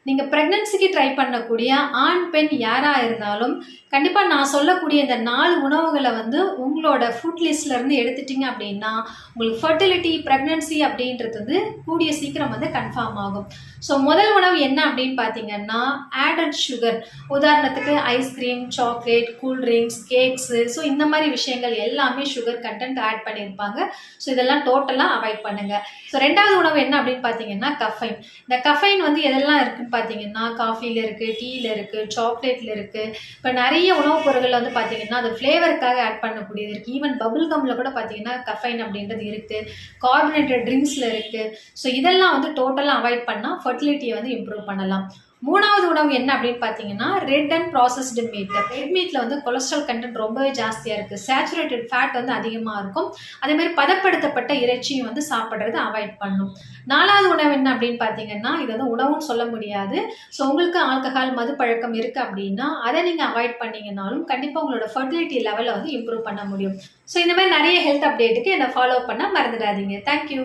நீங்க பிரெக்னன்சிக்கு ட்ரை பண்ணக்கூடிய ஆண், பெண் யாரா இருந்தாலும், கண்டிப்பா நான் சொல்லக்கூடிய இந்த 4 உணவுகள வந்து உங்களோட ஃபுட் லிஸ்ட்ல இருந்து எடுத்துட்டீங்க அப்படின்னா, உங்களுக்கு ஃபெர்டிலிட்டி, பிரெக்னன்சி அப்படின்றது வந்து கூடிய சீக்கிரம் வந்து கன்ஃபார்ம் ஆகும். ஸோ முதல் உணவு என்ன அப்படின்னு பார்த்தீங்கன்னா, ஆடட் சுகர். உதாரணத்துக்கு ice cream, chocolate, cool drinks, cakes so இந்த மாரி விஷயங்கள் எல்லாமே சுகர் கன்டென்ட் ஆட் பண்ணியிருப்பாங்க. ஸோ இதெல்லாம் டோட்டலா அவாய்ட் பண்ணுங்க. ஸோ 2வது உணவு என்ன அப்படின்னு பார்த்தீங்கன்னா, கஃபைன். இந்த கஃபைன் வந்து எதெல்லாம் இருக்குன்னு பார்த்தீங்கன்னா, காஃபில இருக்கு, டீல இருக்கு, சாக்லேட்ல இருக்கு. இப்போ நிறைய உணவுப் பொருட்கள் வந்து பார்த்தீங்கன்னா, அது ஃப்ளேவருக்காக ஆட் பண்ணக்கூடியது இருக்கு. ஈவன் பபிள் கம்ல கூட பார்த்தீங்கன்னா, கஃபைன் அப்படின்றது இருக்கு. கார்பனேட்டட் ட்ரிங்க்ஸ்ல இருக்கு. ஸோ இதெல்லாம் வந்து டோட்டலா அவாய்ட் பண்ணா ஃபெர்டிலிட்டியை வந்து இம்ப்ரூவ் பண்ணலாம். 3வது உணவு என்ன அப்படின்னு பார்த்தீங்கன்னா, red and processed meat. Red மீட்ல வந்து கொலஸ்ட்ரால் கண்டென்ட் ரொம்பவே ஜாஸ்தியா இருக்கு. சேச்சுரேட்டட் ஃபேட் வந்து அதிகமா இருக்கும். அதே மாதிரி பதப்படுத்தப்பட்ட இறைச்சியும் வந்து சாப்பிட்றத அவாய்ட் பண்ணும். 4வது உணவு என்ன அப்படின்னு பார்த்தீங்கன்னா, இது வந்து உணவுன்னு சொல்ல முடியாது. ஸோ உங்களுக்கு ஆல்கஹால், மது பழக்கம் இருக்கு அப்படின்னா, அதை நீங்க அவாய்ட் பண்ணீங்கன்னாலும் கண்டிப்பா உங்களோட ஃபெர்டிலிட்டி லெவலை வந்து இம்ப்ரூவ் பண்ண முடியும். ஸோ இந்த மாதிரி நிறைய ஹெல்த் அப்டேட்டுக்கு என்னை ஃபாலோ பண்ண மறந்துடாதீங்க. தேங்க்யூ.